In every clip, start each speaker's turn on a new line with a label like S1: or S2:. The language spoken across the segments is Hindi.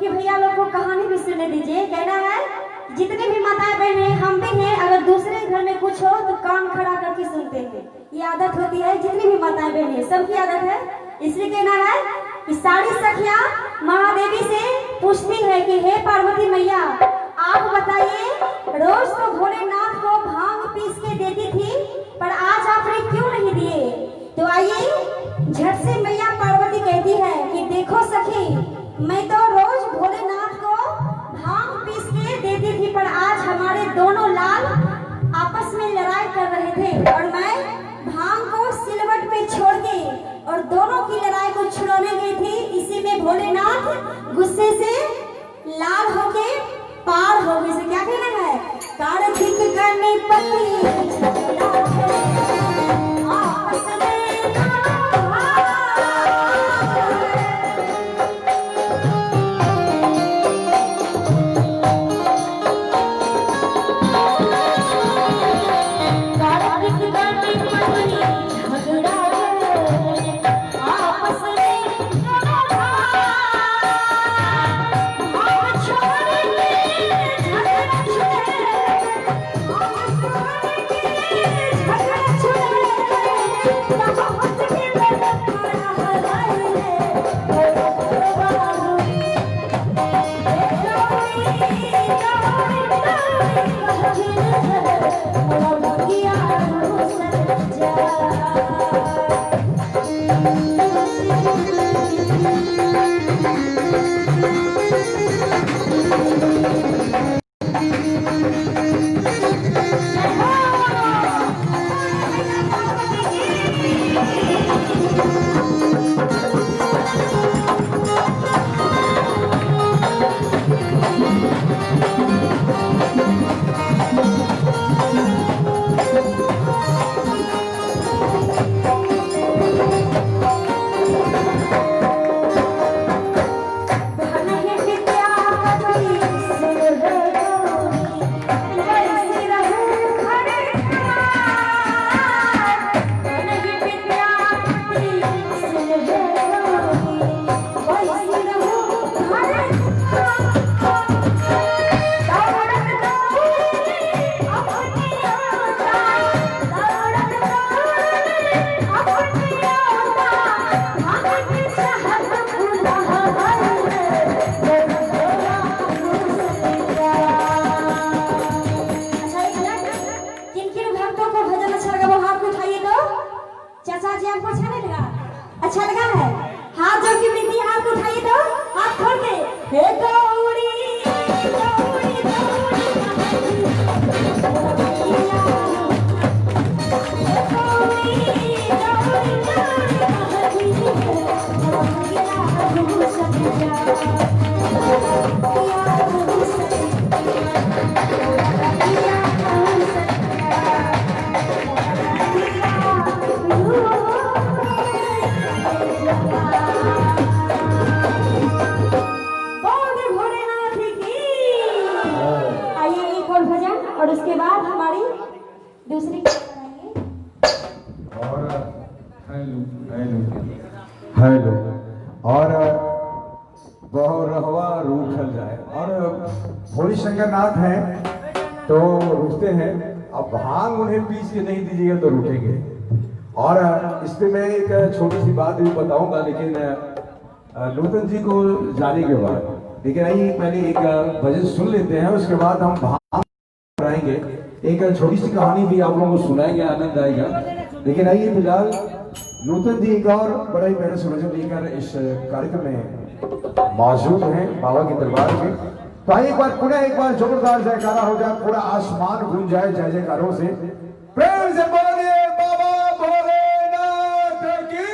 S1: बाकी भैया लोग को कहानी भी सुनने दीजिए। कहना है जितने भी माताएं बहने हम भी हैं, अगर दूसरे घर में कुछ हो तो कान खड़ा करके सुनते हैं। ये आदत होती है जितनी भी माताएं बहने सबकी आदत है। इसलिए कहना है कि सारी सखियां महादेवी से पूछती है कि हे पार्वती मैया आप बताइए, रोज तो भोलेनाथ को भांग पीस के देती थी पर आज आपने क्यों नहीं दिए। तो आइए झट से मैया पार्वती कहती है कि देखो सखी, मैं तो रोज भोलेनाथ को भांग पीस के देती थी पर आज हमारे दोनों लाल आपस में लड़ाई कर रहे थे और मैं भांग को सिलवट पे छोड़ के और दोनों की लड़ाई को छुड़ाने गई थी। इसी में भोलेनाथ गुस्से से लाल होके पार हो गए। से क्या कहना है, कार्तिक गणपति आपस में अच्छा लगा है। हाथ जोड़ के विनती, हाथ उठाइए तो हाथ खोल के हे गौरी गौरी और उसके बाद हमारी दूसरी
S2: और हेलो और बहु रहवा रूठल जाए। और भोले शंकर नाथ हैं तो रुकते हैं, अब भांग उन्हें पीस के नहीं दीजिएगा तो रुकेंगे। और इस पे मैं एक छोटी सी बात भी बताऊंगा, लेकिन नूतन जी को जाने के बाद। लेकिन आइए पहले एक भजन सुन लेते हैं, उसके बाद हम भांग कराएंगे। एक छोटी सी कहानी भी आप लोगों को सुनाएंगे, आनंद आएगा। लेकिन आइए फिलहाल नूतन जी एक और बड़ा ही मेरे समझ लेकर इस कार्यक्रम में मौजूद हैं बाबा के दरबार में। तो आइए एक बार पुनः एक बार जोरदार जयकारा हो जाए, पूरा आसमान गूंज जाए जय जयकारों से। प्रेम से बोलिए बाबा भोलेनाथ की,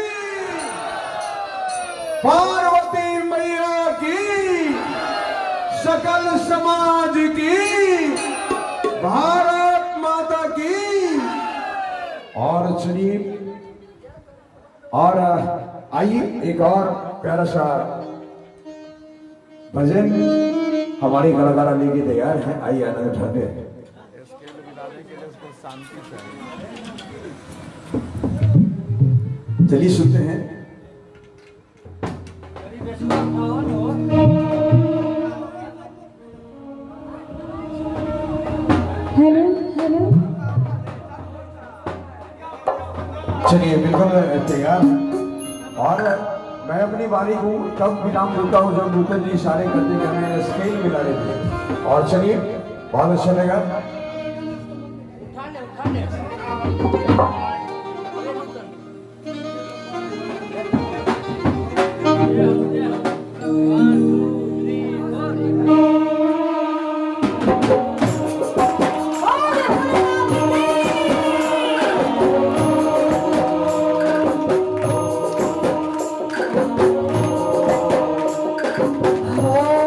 S2: पार्वती मैया की, सकल समाज की, भारत माता की। और चलिए और आइए एक और प्यारा सा भजन हमारी कलाकारा लेके तैयार है। आइए आनंद उठाते हैं। चलिए सुनते हैं। चलिए बिल्कुल तैयार। और मैं अपनी बारी को तब विराम देता हूँ जब नूतन जी इशारे करते कि हमें स्केल मिला देते। और चलिए बहुत अच्छा लगा।
S1: Oh,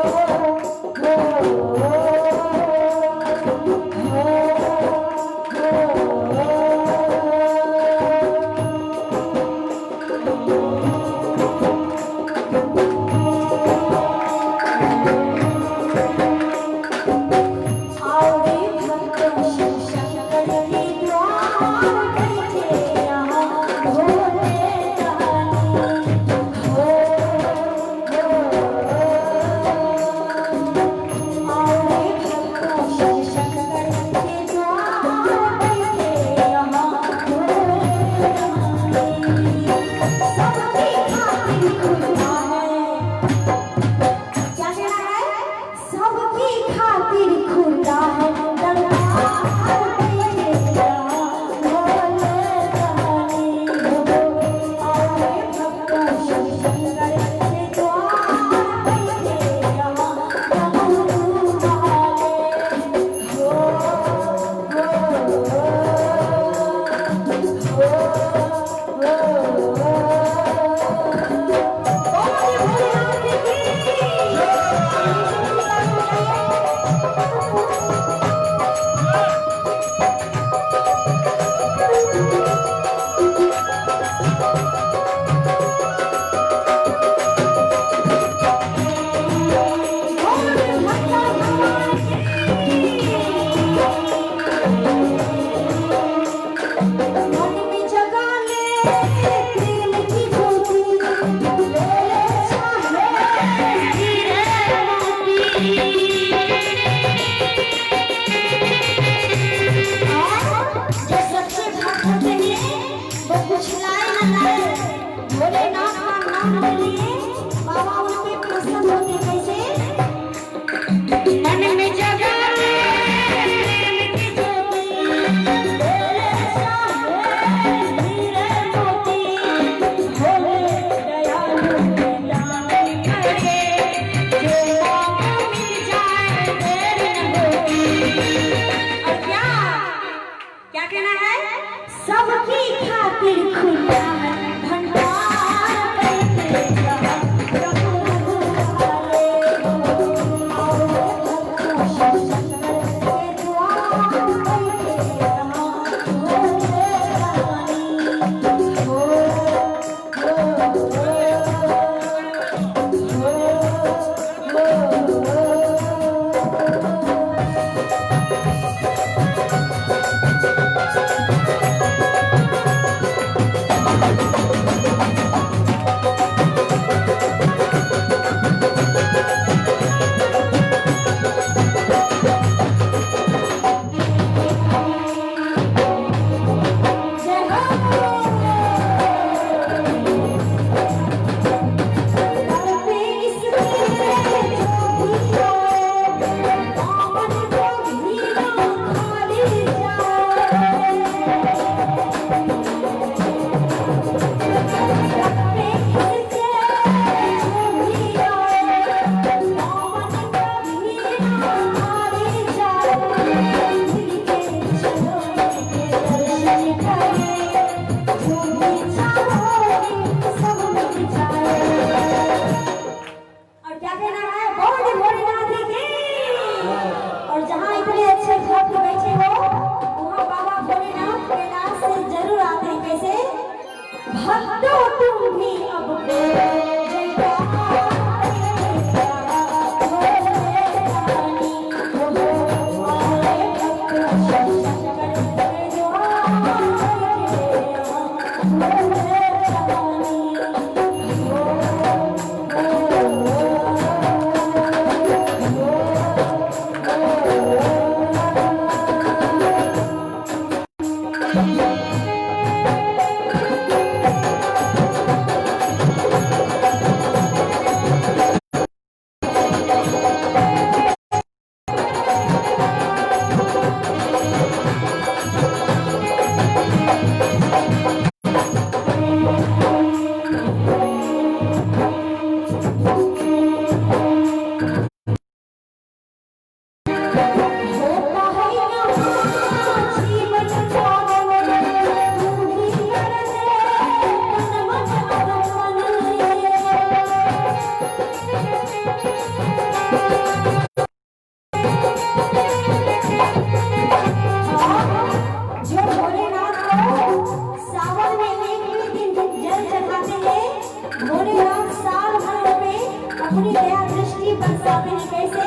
S1: अपनी दया दृष्टि बरसाते हैं कैसे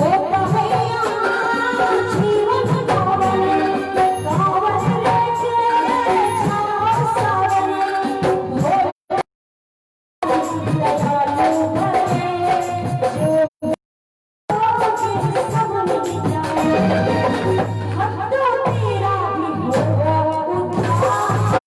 S1: होता है यहाँ जीवन गावन गावन लेके छाओ सावन दयालु भरे जो सब मिट जाए हटो तेरा भी होगा उद्धार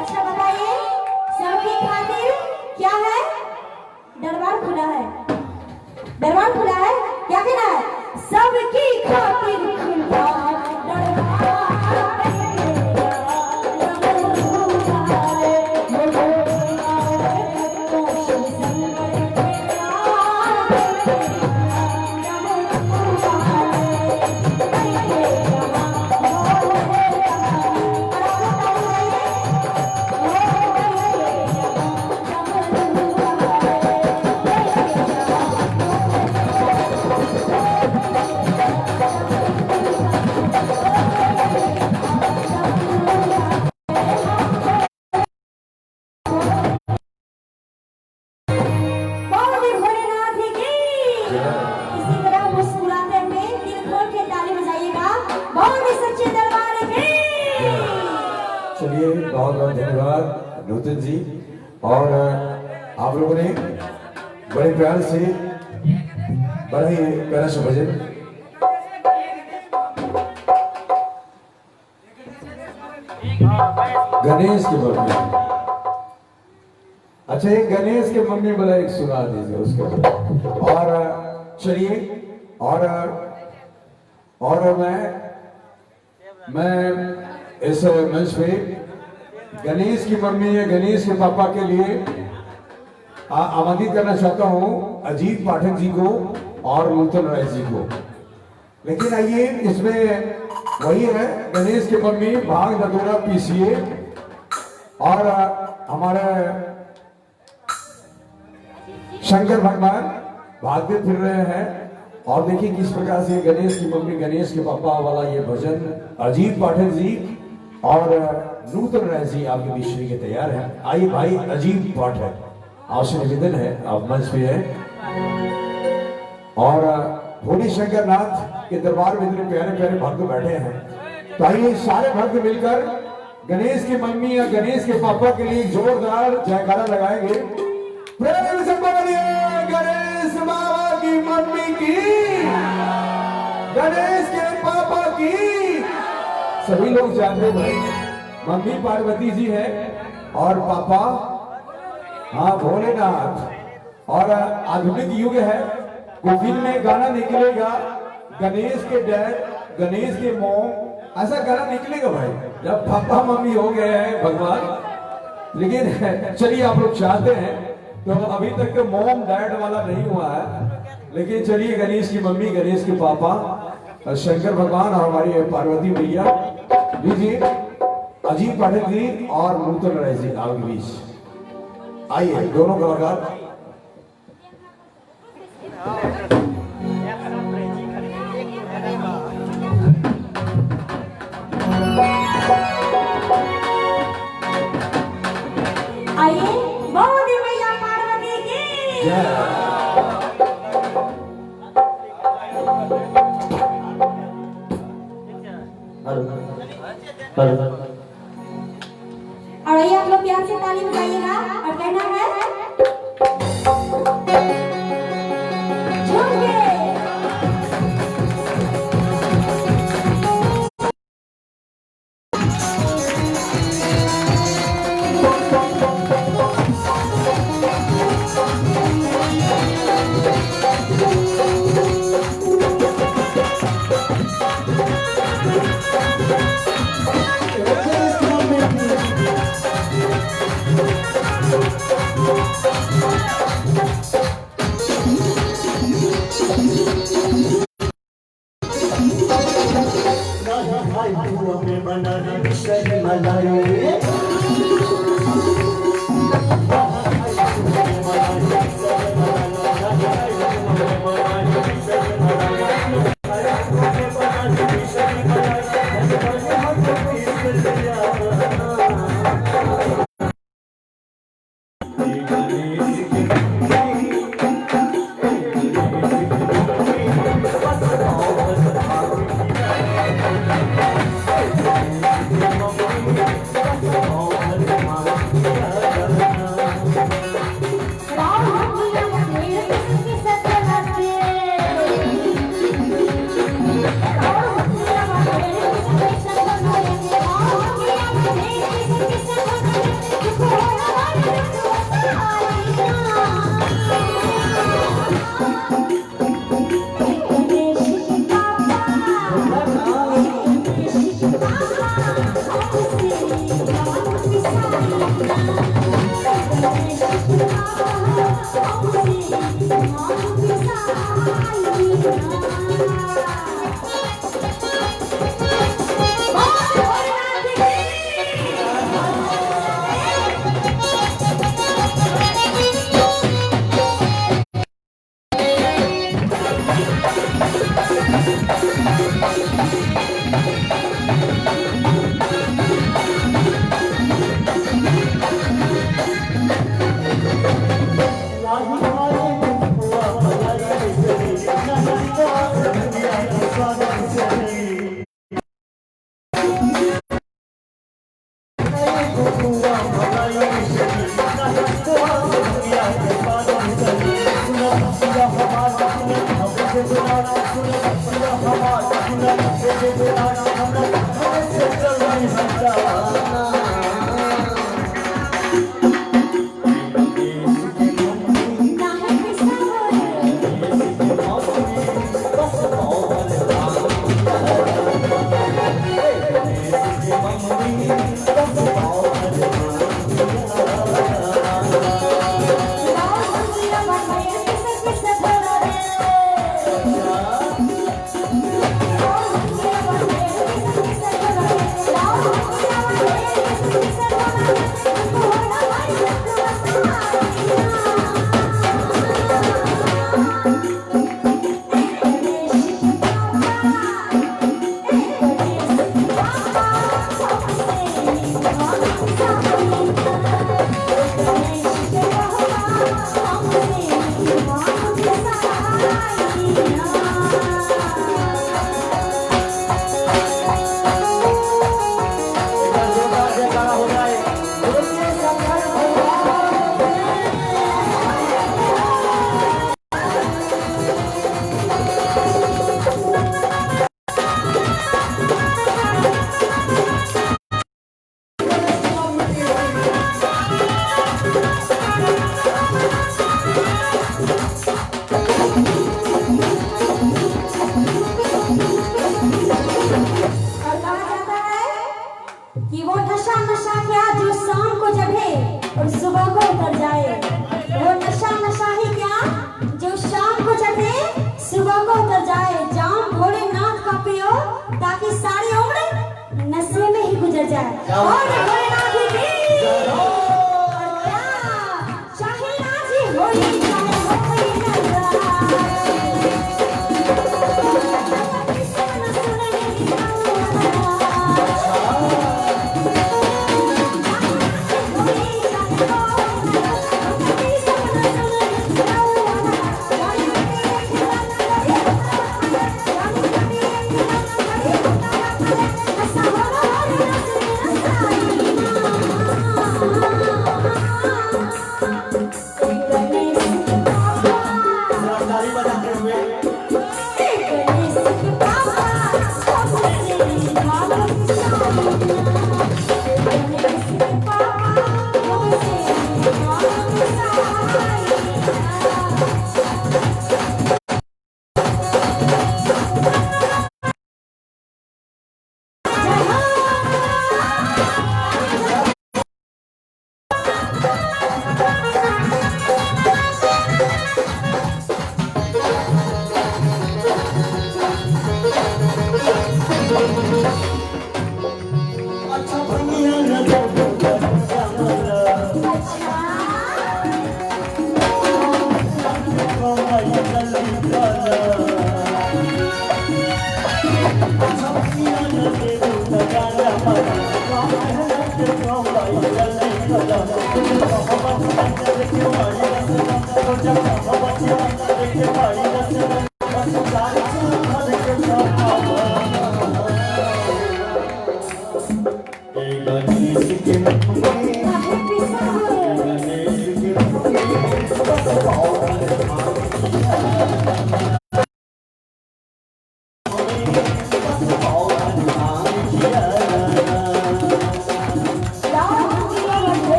S1: अच्छा बताइए सबकी खातिर क्या है दरबार खुला है दरबार खुला है क्या कहना है सबकी खातिर खुला है बाबा भोलेनाथ की इसी तरह मुस्कुराते हुए दिल खोल के ताली बजाइएगा बहुत ही सच्चे दरबार की
S2: चलिए बहुत बहुत धन्यवाद नूतन जी। और आप लोगों ने बड़े प्यार से बड़ा ही प्यारा सा भजन गणेश की मम्मी। अच्छा ये गणेश के मम्मी बोला एक सुना दीजिए उसके बाद। और चलिए और मैं इस मंच पे गणेश की मम्मी या गणेश के पापा के लिए आमंत्रित करना चाहता हूँ अजीत पाठक जी को और नूतन राय जी को। लेकिन आइए इसमें वही है गणेश की मम्मी भाग धतूरा पीसिए और हमारे शंकर भगवान भागते फिर रहे हैं। और देखिए किस प्रकार से गणेश की मम्मी गणेश के पापा वाला ये भजन अजीत पाठक जी और नूतन राय जी आपके बीच के तैयार हैं। आइए भाई अजीत पाठक आपसे निवेदन है आप मंच पे है। और भोले शंकर नाथ के दरबार में इतने प्यारे प्यारे भक्त बैठे हैं तो आइए सारे भक्त मिलकर गणेश की मम्मी या गणेश के पापा के लिए जोरदार जयकारा लगाएंगे। प्रेम से बोलिए गणेश बाबा की मम्मी की गणेश के पापा की। सभी लोग जानते भाई मम्मी पार्वती जी है और पापा हाँ भोलेनाथ। और आधुनिक युग है कोई फिल्म में गाना निकलेगा गणेश के डैड गणेश के मॉम ऐसा गाना निकलेगा भाई जब पापा मम्मी हो गए हैं भगवान। लेकिन चलिए आप लोग चाहते हैं तो अभी तक तो मॉम डैड वाला नहीं हुआ है। लेकिन चलिए गणेश की मम्मी गणेश के पापा शंकर भगवान और हमारी पार्वती मैया लीजिए अजीत पाठक जी और नूतन राय जी आपके बीच आइए दोनों कलाकार।
S1: आइए बहुत ही मैया पार्वती की और आइए आप लोग प्यार से ताली बजाइएगा और कहना है झूम के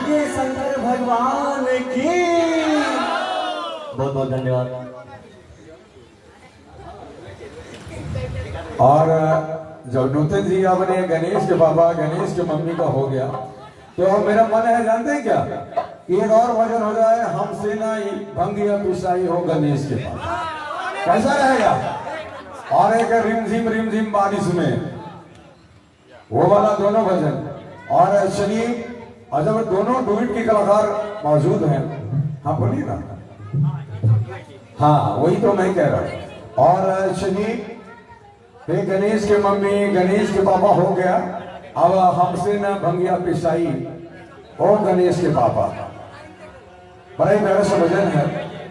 S3: बोलिए शंकर भगवान की। बहुत बहुत धन्यवाद।
S2: और जब नूतन जी अपने गणेश के पापा गणेश के मम्मी का हो गया तो मेरा मन है, जानते हैं क्या, एक और भजन हो जाए, हमसे ना भंगिया पिसाई हो गणेश के पास, कैसा रहेगा? और एक रिमझिम बारिश में, वो वाला दोनों भजन। और चलिए, और जब दोनों डुएट के कलाकार मौजूद हैं, हाँ बोलिए ना, हाँ वही तो मैं कह रहा हूं। और चलिए, हे गणेश के मम्मी गणेश के पापा हो गया, अब हमसे ना भंगिया पिसाई और गणेश के पापा, बड़ा ही प्यारा सा भजन है,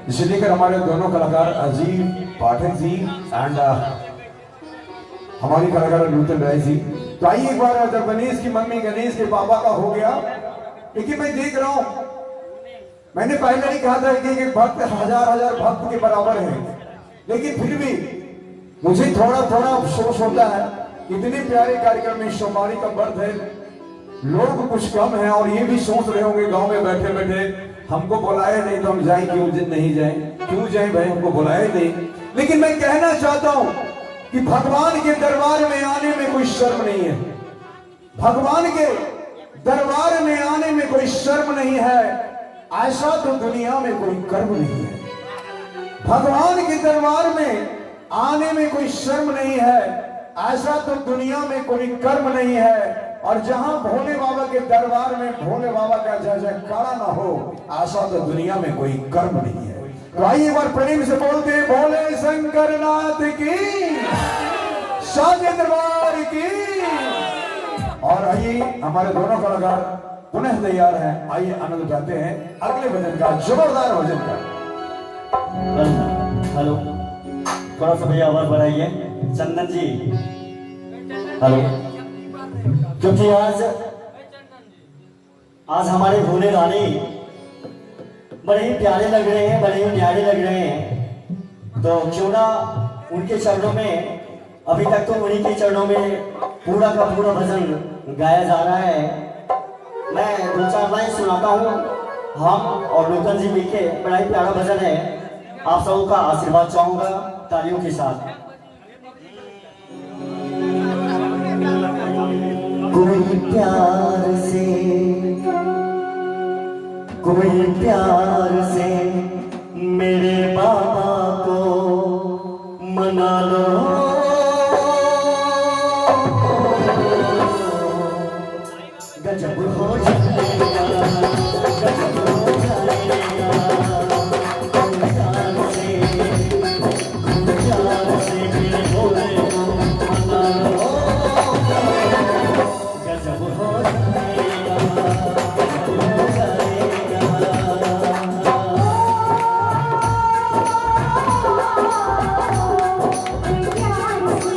S2: जिसे लेकर हमारे दोनों कलाकार अजीत पाठक जी एंड हमारी कलाकार नूतन राय जी। तो आइए एक बार, जब गणेश की मम्मी गणेश के पापा का हो गया, लेकिन मैं देख रहा हूं, मैंने पहले ही कहा था कि एक भक्त हजार भक्त के बराबर है, लेकिन फिर भी मुझे थोड़ा अफसोस होता है, इतने प्यारे कार्यक्रम में सोमवारी का व्रत है, लोग कुछ कम है, और ये भी सोच रहे होंगे गांव में बैठे बैठे, हमको बुलाए नहीं तो हम जाए क्यों नहीं जाए, क्यों जाए भाई, हमको बुलाए नहीं। लेकिन मैं कहना चाहता हूं कि भगवान के दरबार में आने में कोई शर्म नहीं है, भगवान के दरबार में आने में कोई शर्म नहीं है, ऐसा तो दुनिया में कोई कर्म नहीं है। भगवान के दरबार में आने में कोई शर्म नहीं है, ऐसा तो दुनिया में कोई कर्म नहीं है। और जहां भोले बाबा के दरबार में भोले बाबा का जय जयकारा ना हो, ऐसा तो दुनिया में कोई कर्म नहीं है। तो आइए एक बार प्रेम से बोलते हैं, भोले शंकर नाथ की, साजे दरबार की। और आइए, हमारे दोनों कलाकार पुनः तैयार हैं, आइए आनंद उठाते हैं अगले भजन का, जोरदार भजन का।
S3: हेलो, थोड़ा सा भैया आवाज बढ़ाइए। चंदन जी, हेलो। क्योंकि आज हमारे भोले रानी बड़े ही प्यारे लग रहे हैं, बड़े ही न्यारे लग रहे हैं, तो क्यों ना उनके चरणों में, अभी तक तो उन्हीं के चरणों में पूरा का पूरा भजन गाया जा रहा है। मैं 2-4 लाइन सुनाता हूँ, हम और नूतन जी मिलके, बड़ा ही प्यारा भजन है, आप सबों का आशीर्वाद चाहूंगा तालियों के साथ। कोई प्यार से मेरे बाबा को मना लो, गजब हो जाएगा, गजब हो जाएगा। कोई प्यार से मेरे भोले को मना लो, गजब हो जाएगा, गजब हो जाएगा।
S1: प्यार से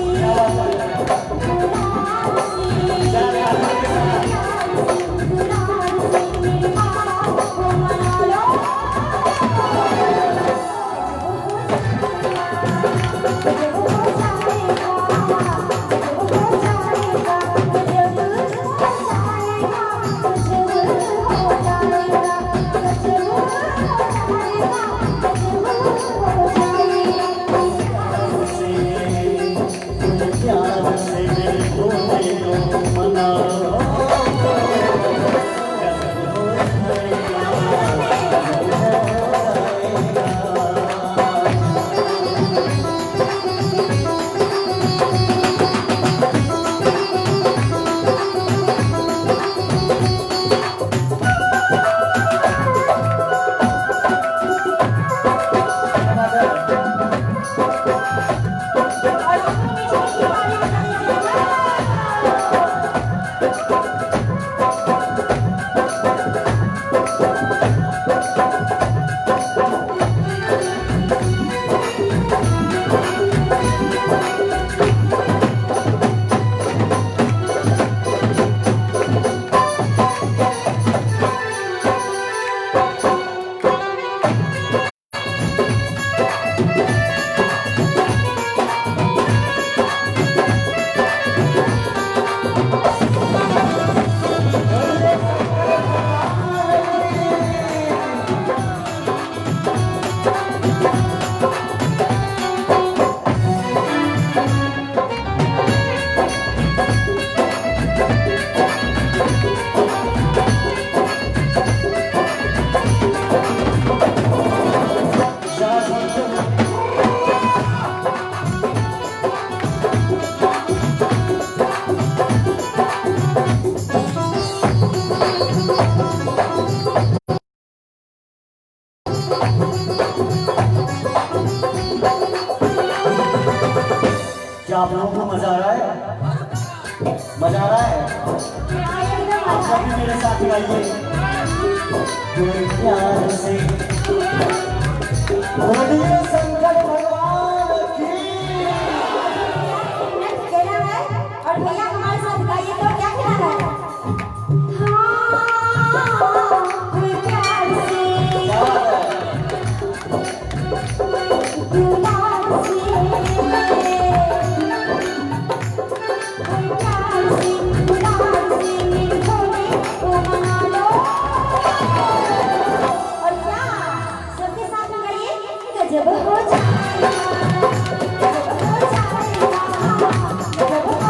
S3: क्या आप लोगों को मजा आ रहा है? मजा आ रहा है? आप सब भी मेरे साथ गाइए। कोई प्यार से बोलिए शंकर भगवान की।
S1: कहना है और भैया हमारे साथ गाइए तो क्या कहना है? हाँ, कोई प्यार से
S3: क्या बात है?
S1: दुलार से कोई प्यार से दुलार से मेरे भोले को मना लो। और क्या सबके साथ में गाइए गजब हो जाएगा, गजब हो जाएगा, गजब हो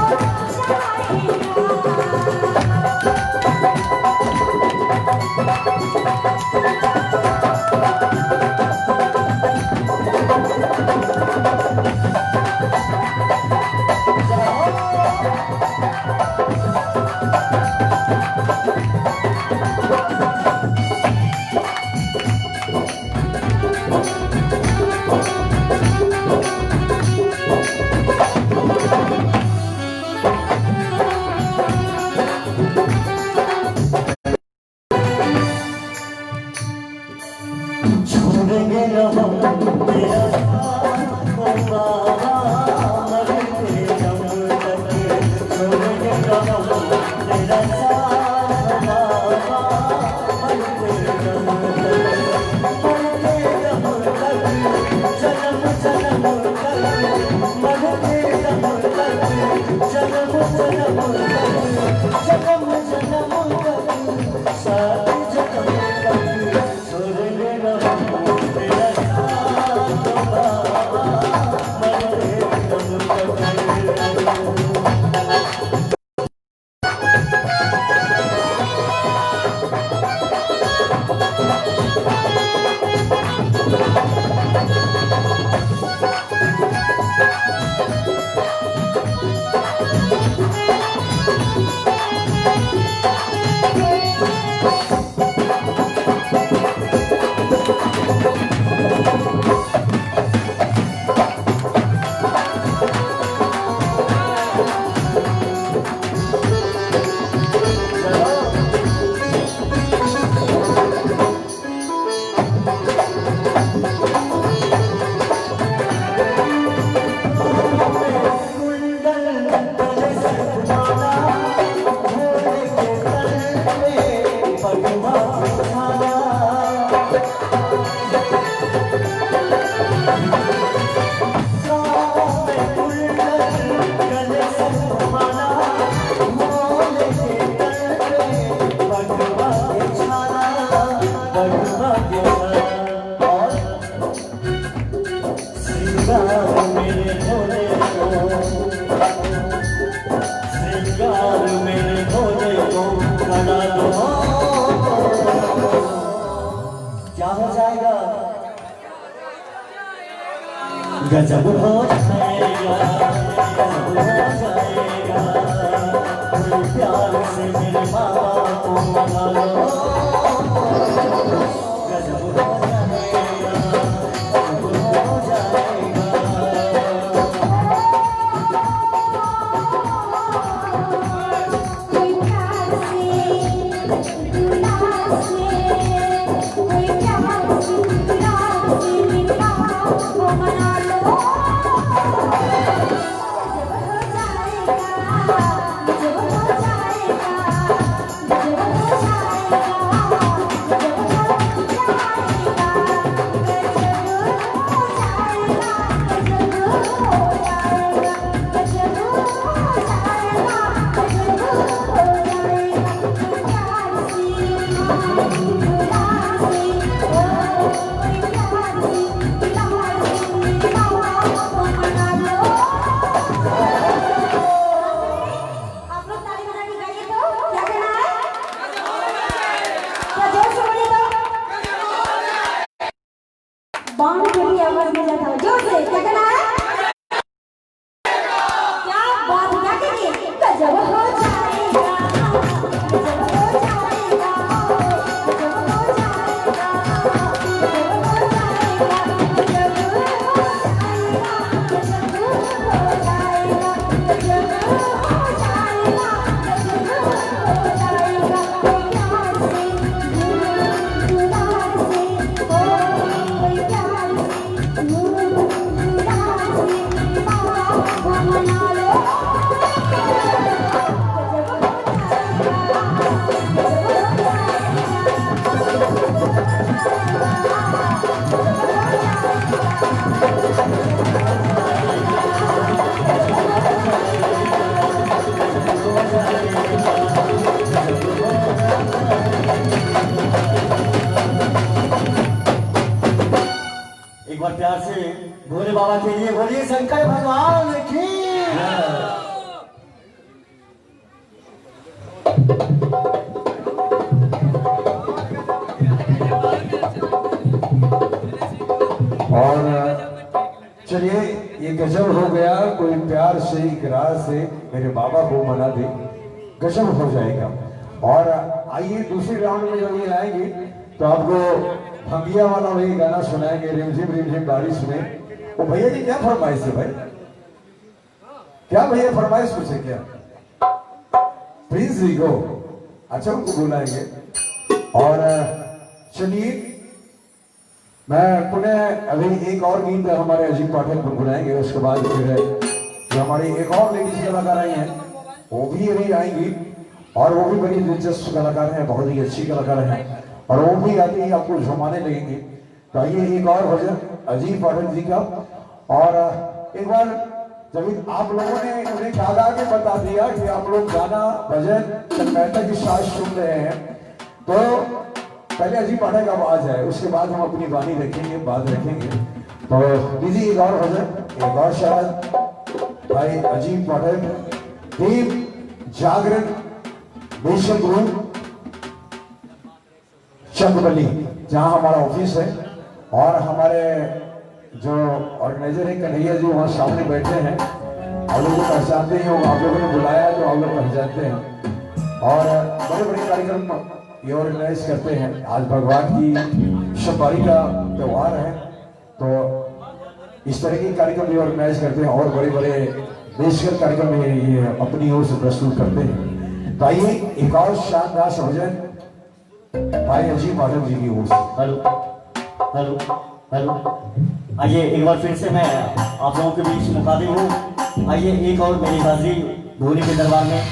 S3: छोड़ेंगे न हम तेरा साथ बाबा, मरते दम तक। छोड़ेंगे न हम तेरा साथ बाबा, मरते दम तक। मरते दम तक, जन्म जन्म तक। मरते दम तक, जन्म जन्म तक। जन्म जन्म तक, साथ जन्म तक। छोड़ेंगे न हम तेरा साथ बाबा, मरते दम तक। क्या हो जाएगा? गजब हो जाएगा, गजब हो जाएगा। कोई प्यार से मेरे मामा को मना लो। गजब हो जाएगा, गजब हो जाएगा।
S1: कोई प्यार से दुलार से कोई प्यार से दुलार से मेरे मामा को मना लो। गजब हो जाएगा, गजब हो जाएगा, गजब हो जाएगा, गजब हो जाएगा, गजब हो जाएगा, गजब हो जाएगा, गजब हो जाएगा, गजब हो बाण के भी आवाज मिला था जोर से क्या कहना है? क्या बात क्या कहिए? गजब हो जाएगा, गजब हो जाएगा, गजब हो जाएगा, गजब हो जाएगा, गजब हो जाएगा, गजब हो जाएगा,
S3: बार प्यार से भोले बाबा के लिए बोलिए शंकर भगवान की।
S2: और चलिए ये गजब हो गया, कोई प्यार से इकरार से मेरे बाबा को मना दे, गजब हो जाएगा। और आइए दूसरी राउंड में जब ये आएंगे तो आपको भंगिया वाला वही गाना सुनाएंगे, रिमझिम बारिश में। वो भैया जी क्या फरमाइश है भाई, क्या भैया फरमाइश पूछे क्या? प्रिंस जी को, अच्छा उनको बुलाएंगे। और चलिए मैं पुनः अभी एक और गीत हमारे अजीत पाठक गुनगुनाएंगे, उसके बाद फिर जो हमारी एक और लेडीज कलाकार आई हैं वो भी अभी आएंगी, और वो भी बड़ी दिलचस्प कलाकार हैं, बहुत ही अच्छी कलाकार हैं, और वो भी आती ही आपको झुमाने लगेंगे। तो आइए एक और भजन अजीत पाठक जी का। और एक बार जब आप लोगों ने उन्हें गा के बता दिया कि आप लोग गाना भजन मेहता की साज सुन रहे हैं, तो पहले अजीत पाठक अब आ जाए, उसके बाद हम अपनी वाणी रखेंगे, बात रखेंगे। तो दीजिए एक और भजन, एक और शायद भाई अजीत पाठक, देव जागरण बेशक रूम चंदबली, जहां हमारा ऑफिस है, और हमारे जो ऑर्गेनाइजर है कन्हैया जी वहां सामने बैठे हैं। आप लोग पहचानते ही होंगे, आप लोगों ने बुलाया तो आप लोग पहचानते हैं। और बड़े बड़े कार्यक्रम ये ऑर्गेनाइज करते हैं। आज भगवान की शबारी का त्यौहार है, तो इस तरह के कार्यक्रम ये ऑर्गेनाइज करते हैं, और बड़े बड़े देशगत कार्यक्रम ये अपनी ओर से प्रस्तुत करते हैं। तो आइए एक और शानदार भजन भाई अजीत पाठक जी की ओर से।
S3: हेलो हेलो हेलो, आइए एक बार फिर से मैं आप लोगों के बीच मुखातिब हूँ। आइए एक और मेरी हाजिरी भोले के दरबार में।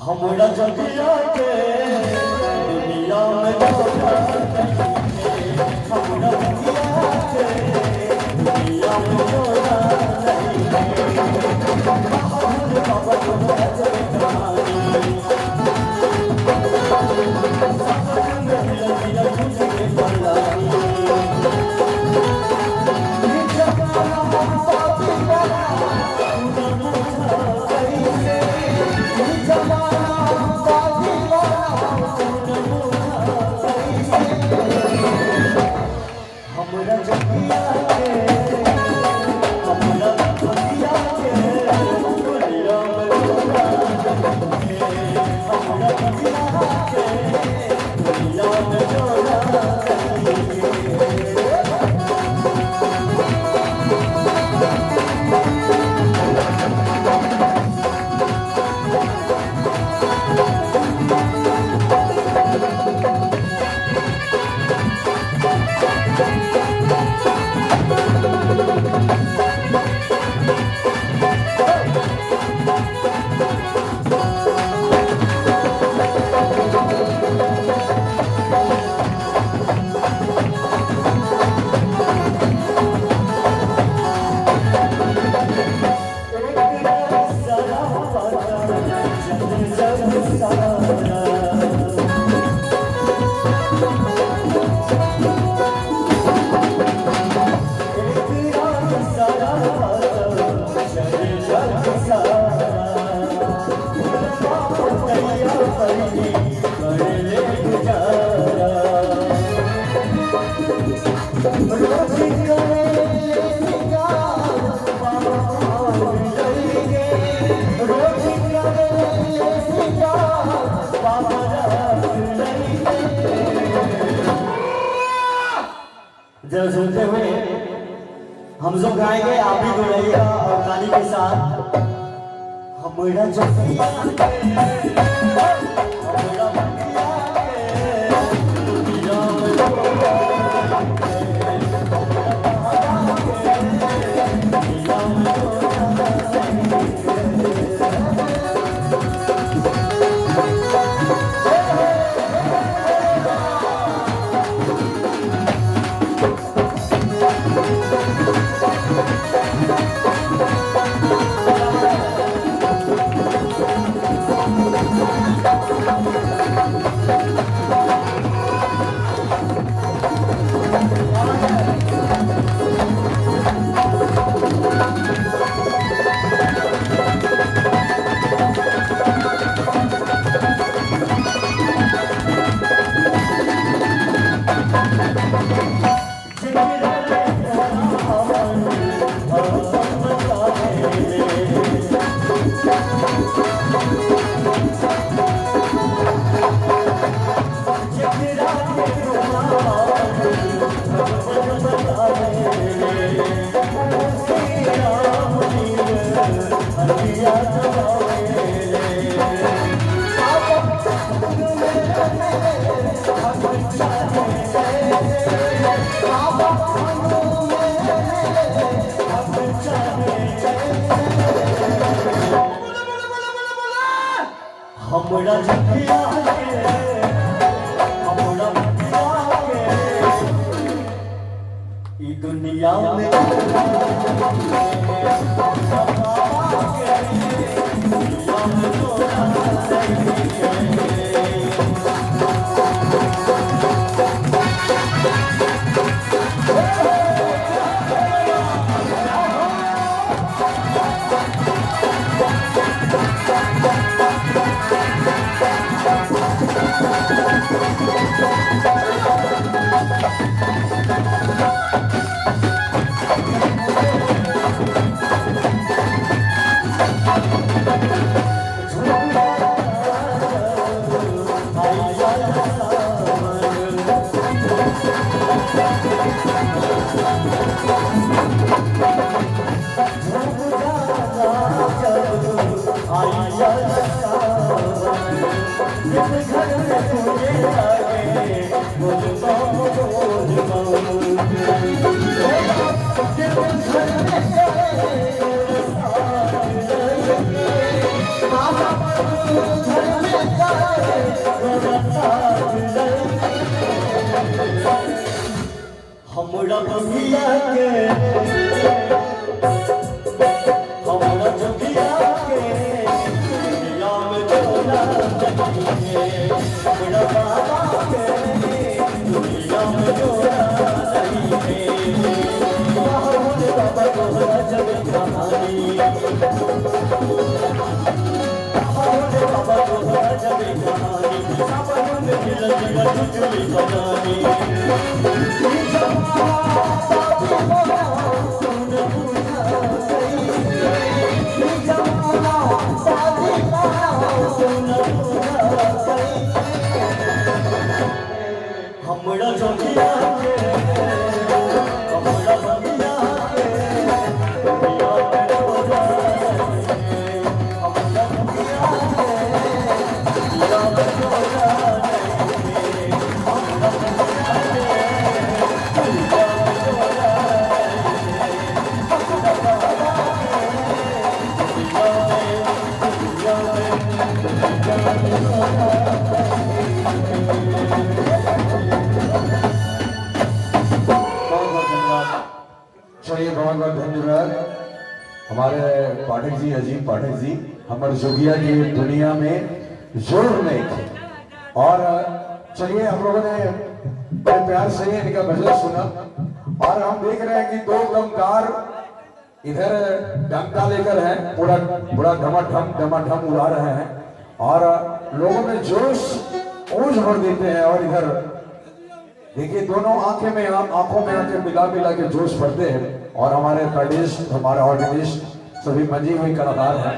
S3: हमरा जगिया के दुनिया में धोखा नहीं है, हमरा जगिया के दुनिया में धोखा नहीं है। बाबा को जग कहानी संग मिल तुझे पलानी जब सुनते हुए हम जो गाएंगे आप भी गुनगुनाइएगा और ताली के साथ हमारा जफिया हमारा जफिया हमारा ई दुनिया में हमारा जफिया के हमारा जफिया के दुनिया में जोड़ा नहीं हमारा बाबा के दुनिया में जोड़ा नहीं है बाबा को जब कहानी बाबा को जब कहानी बाबा ने दिल जुली बनानी हमारा जफिया के हमारा जफिया के दुनिया में जोड़ा नहीं हमारा जफिया के दुनिया में जोड़ा नहीं हमारा जफिया के दुनिया में जोड़ा
S2: चलिए बहुत बहुत धन्यवाद हमारे पाठक जी, अजीम पाठक जी, हमारे जोगिया की दुनिया में जोर में थे। और चलिए हम लोगों ने बड़े प्यार से इनका भजन सुना और हम देख रहे हैं कि दो गमकार इधर डंका लेकर हैं, पूरा पूरा डमाडम उड़ा रहे हैं और लोगों में जोश ओज भर देते हैं। और इधर देखिए दोनों आंखों में आंखें मिला के जोश भरते हैं। और हमारे आर्टिस्ट, हमारे ऑर्गेनिस्ट सभी मंजी हुई कलाकार हैं।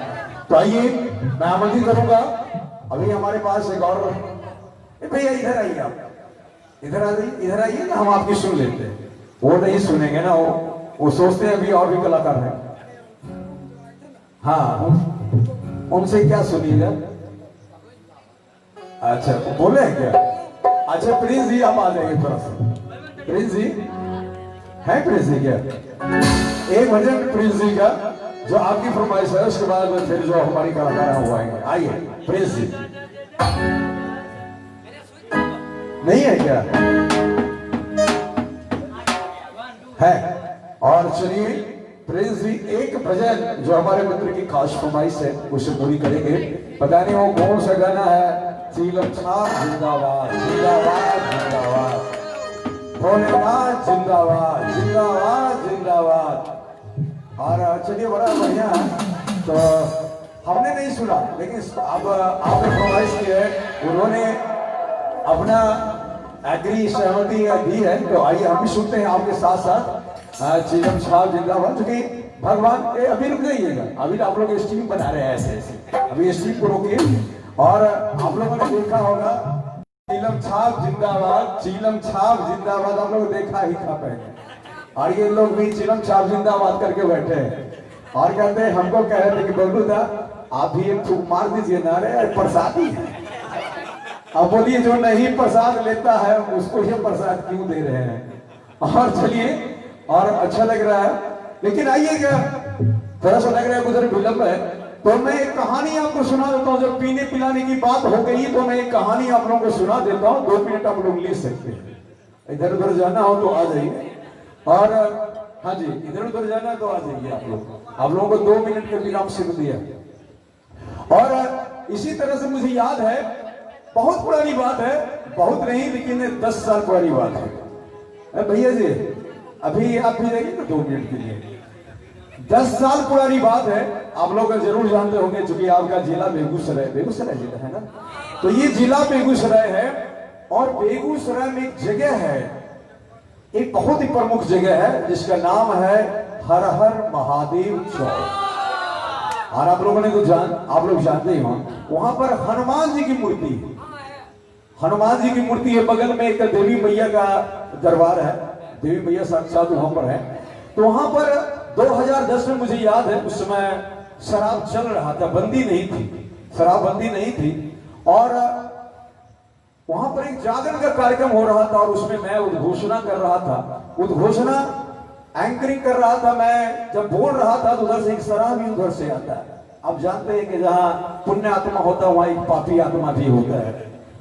S2: तो आइए मैं आमंत्रित करूंगा अभी हमारे पास एक और भैया इधर आइए, आप इधर आ जाइए, इधर आइए ना, हम आपकी सुन लेते हैं। वो नहीं सुनेंगे ना, वो सोचते हैं अभी और भी कलाकार हैं। हाँ, उनसे क्या सुनिएगा? अच्छा बोले हैं क्या? अच्छा प्रिंस जी आप आ जाइए थोड़ा सा। प्रिंस जी है, प्रिंस जी क्या एक भजन प्रिंस जी का जो आपकी फरमाइश है, उसके बाद फिर जो हमारी कलाकार हैं वो आएंगे। आइए प्रिंस जी। नहीं है क्या? है। और चलिए प्रिंस जी एक भजन जो हमारे मित्र की खास फरमाइश है उसे पूरी करेंगे। पता नहीं वो कौन सा गाना है। चीलम छाप जिंदाबाद जिंदाबाद जिंदाबाद, भोलेनाथ जिंदाबाद जिंदाबाद जिंदाबाद। और चलिए बड़ा बढ़िया है। तो हमने नहीं सुना, लेकिन अब आपने फरमाइश की है, उन्होंने अपना एग्री सहमति दी है, तो आइए हम भी सुनते हैं आपके साथ साथ चीलम छाप जिंदाबाद। क्योंकि भगवान अभी रुक जाइएगा, अभी आप लोग स्ट्रीम बना रहे हैं ऐसे ऐसे, अभी स्ट्रीम को रोकिए। और आप लोगों ने देखा होगा चीलम छाप जिंदाबाद, चीलम छाप जिंदाबाद, आप लोग देखा ही था पहले। और ये लोग भी चीलम छाप जिंदाबाद करके बैठे हैं और कहते हैं, हमको कह रहे थे कि बबलू दा आप भी एक थूक मार दीजिए ना, रे प्रसादी है। अब बोलिए जो नहीं प्रसाद लेता है उसको ये प्रसाद क्यों दे रहे हैं? और चलिए, और अच्छा लग रहा है। लेकिन आइएगा, थोड़ा सा लग रहा है उधर विलंब है, तो मैं एक कहानी आपको सुना देता हूँ। जब पीने पिलाने की बात हो गई तो मैं एक कहानी आप लोगों को सुना देता हूँ। 2 मिनट आप लोग ले सकते हैं। इधर उधर जाना हो तो आ जाइए, और हाँ जी इधर उधर जाना तो आ जाइए आप लोग। आप लोगों को 2 मिनट के विराम से दिया। और इसी तरह से मुझे याद है, बहुत पुरानी बात है, बहुत नहीं लेकिन 10 साल पुरानी बात है। भैया जी अभी आप भी जाइए ना 2 मिनट के लिए। 10 साल पुरानी बात है, आप लोग जरूर जानते होंगे क्योंकि आपका जिला बेगूसराय, बेगूसराय जिला है ना, तो ये जिला बेगूसराय है। और बेगूसराय में एक जगह है, एक बहुत ही प्रमुख जगह है जिसका नाम है हर हर महादेव चौक। और आप लोगों ने तो आप लोग जानते ही हो, वहां पर हनुमान जी की मूर्ति, हनुमान जी की मूर्ति है। बगल में एक देवी मैया का दरबार है, देवी मैया साक्षात वहां पर है। तो वहां पर 2010 में मुझे याद है, उस समय शराब चल रहा था, बंदी नहीं थी, शराबबंदी नहीं थी। और वहां पर एक जागरण का कार्यक्रम हो रहा था और उसमें मैं उद्घोषणा कर रहा था, उद्घोषणा एंकरिंग कर रहा था। मैं जब बोल रहा था तो उधर से एक शराबी उधर से आता है। आप जानते हैं कि जहां पुण्य आत्मा होता है वहां एक पापी आत्मा भी होता है,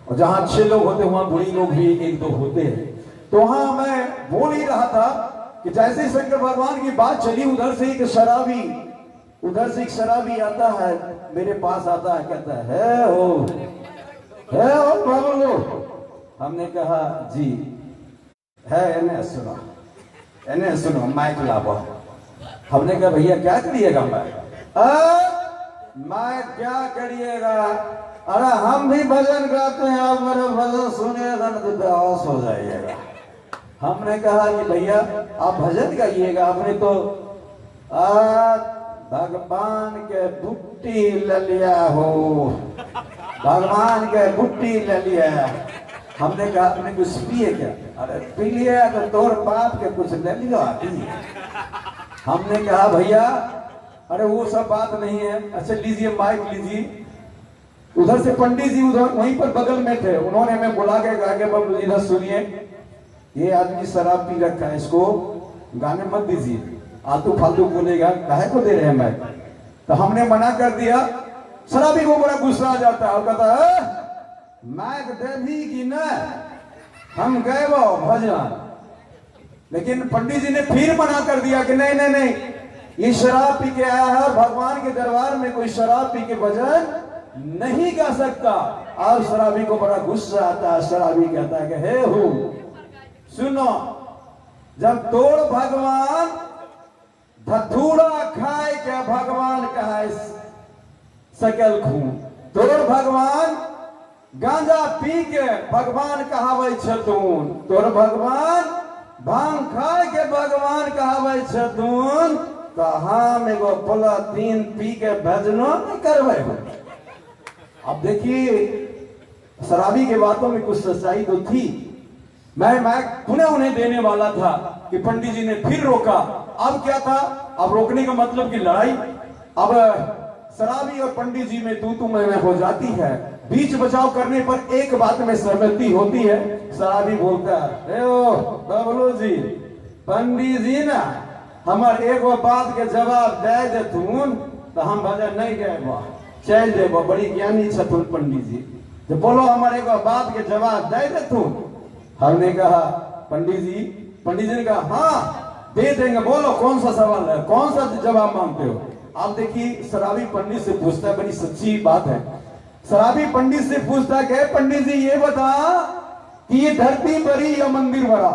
S2: और जहां अच्छे लोग होते हैं वहां बुरी लोग भी 1-2 होते हैं। तो वहां मैं बोल ही रहा था कि जैसे ही शंकर भगवान की बात चली, उधर से एक शराबी आता है, मेरे पास आता है, कहता है ओ बाबू। हमने कहा जी है, इन्हें सुनो माइक लाओ। हमने कहा भैया क्या करिएगा? मैं क्या करिएगा? अरे हम भी भजन गाते हैं, आप मेरे भजन सुनिएगा तो बेहोश हो जाइएगा। हमने कहा कि भैया आप भजन गाइएगा, आपने तो भगवान के बुट्टी ले लिया हो, भगवान के बुट्टी ले लिया। हमने कहा आपने कुछ पिए क्या? अरे पी लिया तो तोर बाप के कुछ ले लियो आती। हमने कहा भैया अरे वो सब बात नहीं है। अच्छा लीजिए माइक लीजिए। उधर से पंडित जी उधर वहीं पर बगल में थे, उन्होंने हमें बुला के कहा कि बाबू इधर सुनिए, ये आदमी शराब पी रखा है, इसको गाने मत दीजिए, आलतू फालतू बोलेगा, काहे को दे रहे हैं मैं? तो हमने मना कर दिया। शराबी को बड़ा गुस्सा आ जाता है और कहता है मैक देवी की न हम गए वो भजन। लेकिन पंडित जी ने फिर मना कर दिया कि नहीं नहीं नहीं, ये शराब पी के आया है और भगवान के दरबार में कोई शराब पी के भजन नहीं गा सकता। और शराबी को बड़ा गुस्सा आता है। शराबी कहता है कि हे हो सुनो, जब तोड़ भगवान धतूरा खाए के भगवान कहे सकल खून, तोड़ भगवान गांजा पी के भगवान कहावे छतून, तोड़ भगवान भांग खाए के भगवान कहावे छतून, तो हम एगो 3 पी के भजनो नहीं करवे। अब देखिए शराबी के बातों में कुछ सच्चाई तो थी। मैं पुनः उन्हें देने वाला था कि पंडित जी ने फिर रोका। अब क्या था, अब रोकने का मतलब कि लड़ाई, अब शराबी और पंडित जी में तू मैं हो जाती है। बीच बचाव करने पर एक बात में सहमति होती है। शराबी बोलता है, ओ बबलू जी, पंडित जी ना हमार एक बात के जवाब दे देथुन तो हम भजन नहीं गए चल देव। बड़ी ज्ञानी छथुन पंडित जी, जो बोलो हमारे को बात के जवाब दे देथुन। हमने कहा पंडित जी ने कहा हाँ दे देंगे, बोलो कौन सा सवाल है, कौन सा जवाब मांगते हो। आप देखिए शराबी पंडित से पूछता है, बड़ी सच्ची बात है। शराबी पंडित से पूछता है, पंडित जी ये बता कि ये धरती बड़ी या मंदिर बड़ा।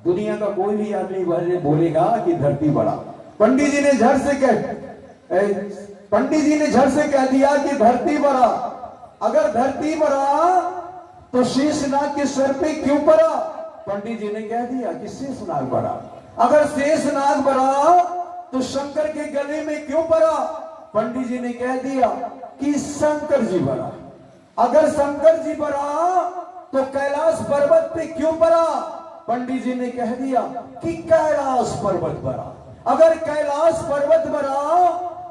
S2: दुनिया का कोई भी आदमी बोलेगा कि धरती बड़ा। पंडित जी ने झट से कह दिया कि धरती बड़ा। अगर धरती बड़ा तो शेषनाग के सर पे क्यों पड़ा? पंडित जी ने कह दिया कि शेषनाग बड़ा। अगर शेषनाग बड़ा तो शंकर के गले में क्यों पड़ा? पंडित जी ने कह दिया कि शंकर जी बड़ा। अगर शंकर जी बड़ा तो कैलाश पर्वत पे क्यों पड़ा? पंडित जी ने कह दिया कि कैलाश पर्वत बड़ा। अगर कैलाश पर्वत बड़ा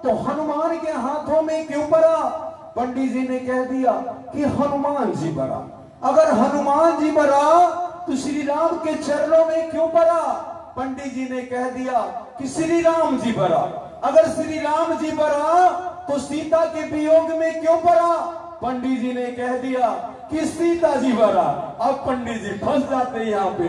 S2: तो हनुमान के हाथों में क्यों पड़ा? पंडित जी ने कह दिया कि हनुमान जी बड़ा। अगर हनुमान जी बड़ा तो श्री राम के चरणों में क्यों पड़ा? पंडित जी ने कह दिया कि श्री राम जी बड़ा। अगर श्री राम जी बड़ा तो सीता के वियोग में क्यों पड़ा? पंडित जी ने कह दिया कि सीता जी बड़ा। अब पंडित जी फंस जाते हैं यहाँ पे।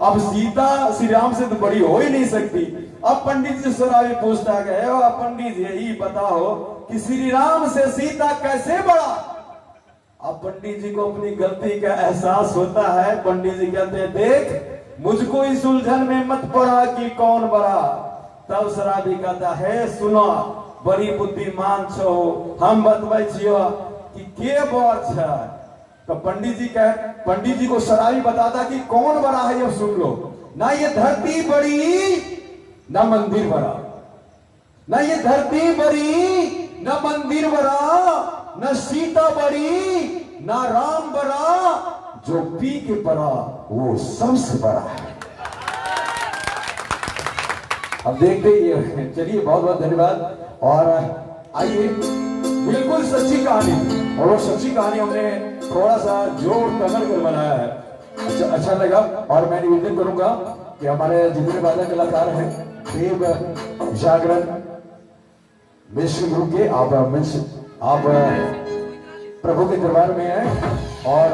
S2: अब सीता श्री राम से तो बड़ी हो ही नहीं सकती। अब पंडित जी शराबी पूछता है, पंडित जी यही बताओ कि श्री राम से सीता कैसे बड़ा? अब पंडित जी को अपनी गलती का एहसास होता है। पंडित जी कहते हैं, देख मुझको इस उलझन में मत पड़ा कि कौन बड़ा। तब शराबी कहता है, सुनो बड़ी बुद्धिमान छो, हम बतबै छियो कि के बड़ छै। तो पंडित जी को शराबी बताता कि कौन बड़ा है, ये सुन लो। ना ये धरती बड़ी ना मंदिर बड़ा, ना ये धरती बड़ी ना मंदिर बड़ा, ना सीता बड़ी ना राम बड़ा, जो पी के पड़ा वो सबसे बड़ा है। अब देखते ही चलिए, बहुत बहुत धन्यवाद। और आइए, बिल्कुल सच्ची कहानी, और वो सच्ची कहानी हमने थोड़ा सा जोर कमर कर बनाया है। अच्छा लगा। और मैं निवेदन करूंगा कि हमारे जितने वादक कलाकार हैं, देव जागरण मिश्र ग्रुप के, आप प्रभु के दरबार में हैं। और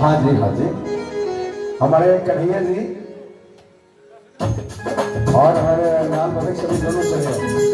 S2: हाँ जी हमारे कन्हैया जी और हमारे नाम बदक सभी दोनों चले।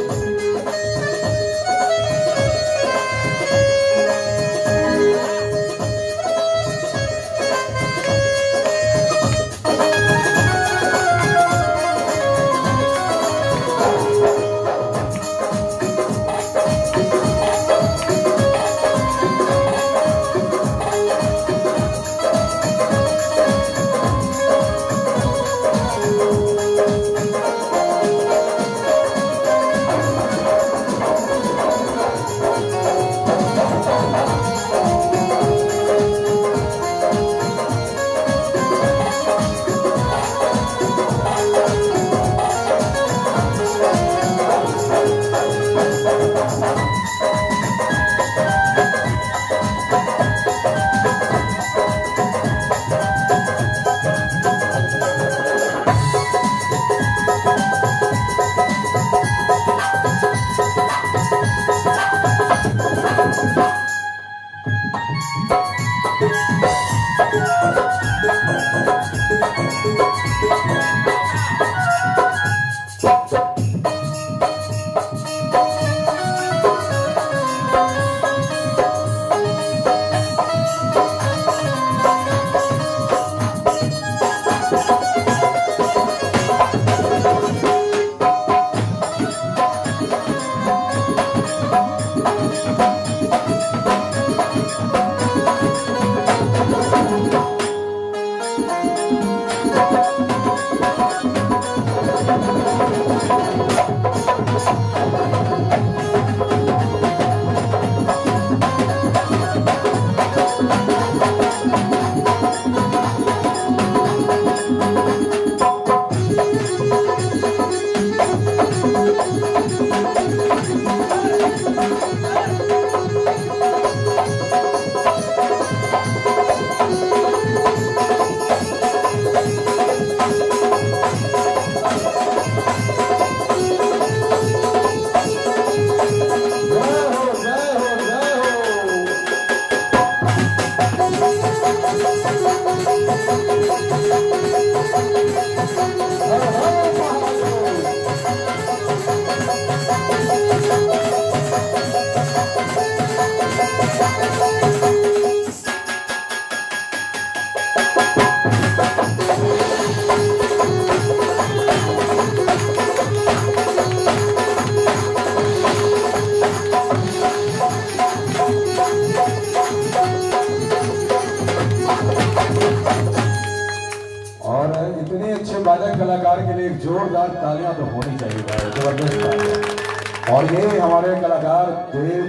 S2: वादक कलाकार के लिए एक जोरदार तालियां तो होनी चाहिए भाई, जबरदस्त तालियां। और ये हमारे कलाकार देव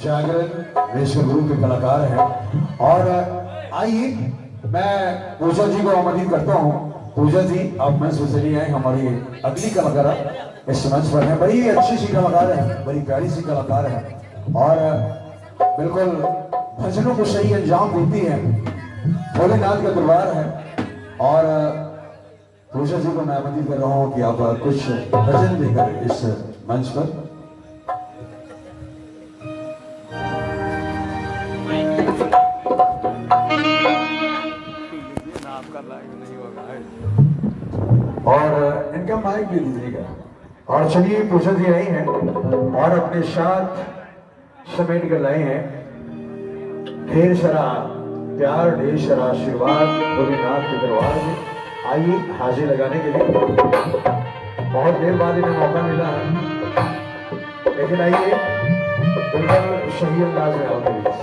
S2: जागरण विश्व गुरु के कलाकार हैं। और आइए मैं पूजा जी को आमंत्रित करता हूँ। पूजा जी आप मंच से चली आए, हमारी अगली कलाकार इस मंच पर है। बड़ी अच्छी सी कलाकार है, बड़ी प्यारी सी कलाकार है और बिल्कुल भजनों को सही अंजाम देती है। भोलेनाथ का दरबार है और पूजा जी को मैं आमंत्रित कर रहा हूँ कि आप कुछ भजन देकर इस मंच पर। और इनका माइक भी दीजिएगा। और चलिए पूजा जी आई हैं और अपने साथ समेट कर लाए हैं ढेर सारा प्यार, ढेर सारा आशीर्वाद भोलेनाथ के दरबार में। आइए हाजिर लगाने के लिए, बहुत देर बाद इन्हें मौका मिला है, लेकिन आइए बिल्कुल सही अंदाज में आओगे।